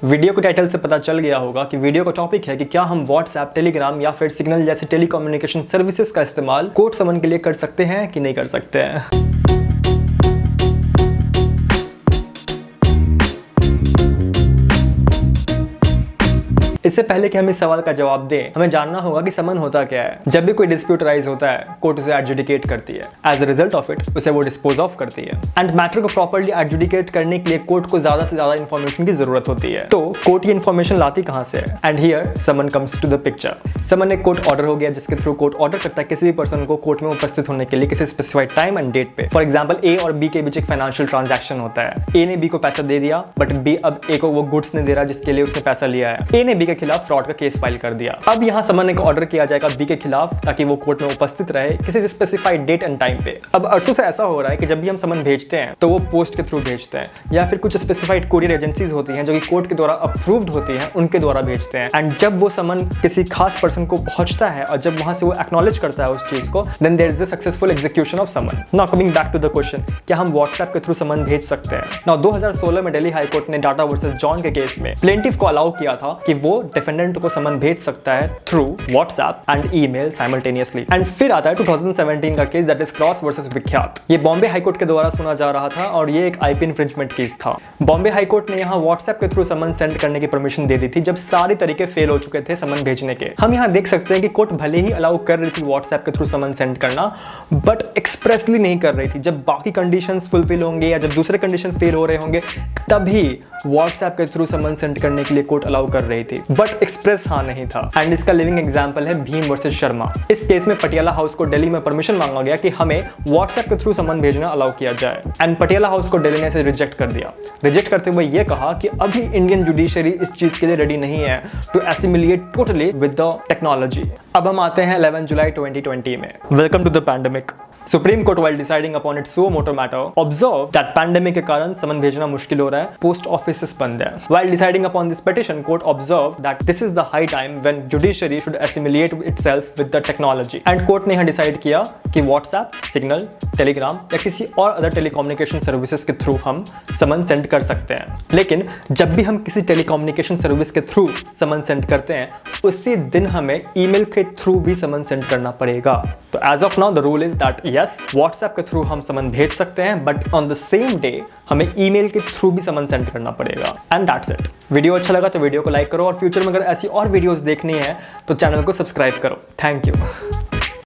Video के title से पता चल गया होगा कि वीडियो का टॉपिक है कि क्या हम व्हाट्सएप, टेलीग्राम या फिर सिग्नल जैसे टेलीकम्युनिकेशन सर्विसेज का इस्तेमाल कोर्ट समन के लिए कर सकते हैं कि नहीं कर सकते हैं। इससे पहले कि हम इस सवाल का जवाब दें, हमें जानना होगा कि समन होता क्या है। जब भी कोई डिस्प्यूट राइज होता है, कोर्ट उसे एडजुडिकेट करती है। As a result of it उसे वो डिस्पोज ऑफ करती है। एंड मैटर को प्रॉपर्ली एडजुडिकेट करने के लिए कोर्ट को ज्यादा से ज्यादा इन्फॉर्मेशन की जरूरत होती है। तो कोर्ट ये इन्फॉर्मेशन लाती कहां से है? And here summon comes to the picture. Summon एक कोर्ट ऑर्डर हो गया जिसके थ्रू कोर्ट ऑर्डर करता है किसी भी पर्सन को कोर्ट में उपस्थित होने के लिए किसी स्पेसिफाइड टाइम एंड डेट पे। फॉर एग्जाम्पल, ए और बी के बीच एक फाइनेंशियल ट्रांजैक्शन होता है। ए ने बी को पैसा दे दिया, बट बी अब ए को वो गुड्स नहीं दे रहा जिसके लिए उसने पैसा लिया है। ए ने बी के खिलाफ फ्रॉड का केस फाइल कर दिया। अब यहां समन एक ऑर्डर किया जाएगा बी के खिलाफ ताकि वो कोर्ट में उपस्थित रहे किसी स्पेसिफाइड डेट एंड टाइम पे। अब अरसों से ऐसा हो रहा है कि जब भी हम समन भेजते हैं तो वो पोस्ट के थ्रू भेजते हैं या फिर कुछ स्पेसिफाइड कोरियर एजेंसीज होती हैं जो कि कोर्ट के द्वारा अप्रूव्ड होती हैं, उनके द्वारा भेजते हैं। एंड जब वो समन किसी खास पर्सन को पहुंचता है और जब वहां से वो एक्नॉलेज करता है उस चीज को, then there is a successful execution of summon. Now coming back to the question, क्या हम व्हाट्सएप के थ्रू समन भेज सकते हैं? नाउ 2016 में दिल्ली हाई कोर्ट ने डाटा वर्सेस जॉन के केस में प्लेंटिफ को अलाउ किया था कि वो डिफेंडेंट को समन भेज सकता है through WhatsApp and email simultaneously. And फिर आता है 2017 का case that is cross versus विख्यात। ये बॉम्बे हाई कोर्ट के द्वारा सुना जा रहा था और ये एक आईपी इन्फ्रिंजमेंट केस था। बॉम्बे हाई कोर्ट ने यहाँ व्हाट्सएप के थ्रू समन सेंड करने की परमिशन दे दी थी जब सारे तरीके फेल हो चुके थे समन भेजने के। हम यहाँ देख सकते हैं कि कोर्ट भले ही अलाउ कर रही थी व्हाट्सएप के थ्रू समन सेंड करना, बट एक्सप्रेसली नहीं कर रही थी। जब बाकी कंडीशंस फुलफिल होंगे या जब दूसरे कंडीशन फेल हो रहे होंगे तभी व्हाट्सएप के थ्रू समन सेंड करने के लिए कोर्ट अलाउ कर रही थी, बट एक्सप्रेस हाँ नहीं था। एंड इसका लिविंग एग्जांपल है भीम वर्सेस शर्मा। इस केस में पटियाला हाउस को दिल्ली में परमिशन मांगा गया कि हमें व्हाट्सएप के थ्रू समन भेजना अलाउ किया जाए। एंड पटियाला हाउस को दिल्ली ने इसे रिजेक्ट कर दिया। रिजेक्ट करते हुए ये कहा कि अभी इंडियन जुडिशरी इस चीज के लिए रेडी नहीं है to assimilate totally with the technology. अब हम आते हैं 11 जुलाई 2020 में। Welcome to the pandemic. Supreme Court while deciding upon its suo motu matter observed that pandemic के कारण समन भेजना मुश्किल हो रहा है, पोस्ट ऑफिस बंद है। While deciding upon this petition, court observed that this is the high time when judiciary should assimilate itself with the technology. And court ने यहाँ डिसाइड किया कि WhatsApp, सिग्नल, टेलीग्राम या किसी और अदर टेलीकम्युनिकेशन सर्विसेज के थ्रू हम समन send कर सकते हैं। लेकिन जब भी हम किसी टेलीकम्युनिकेशन सर्विस के थ्रू समन सेंड करते हैं, उसी दिन हमें ईमेल के थ्रू भी समन सेंड करना पड़ेगा। तो as of now the rule is that yes, WhatsApp के थ्रू हम समन भेज सकते हैं, but on the same day हमें ईमेल के थ्रू भी समन सेंड करना पड़ेगा। And that's it. वीडियो अच्छा लगा तो वीडियो को लाइक करो और फ्यूचर में अगर ऐसी और वीडियोस देखनी है तो चैनल को सब्सक्राइब करो। Thank you.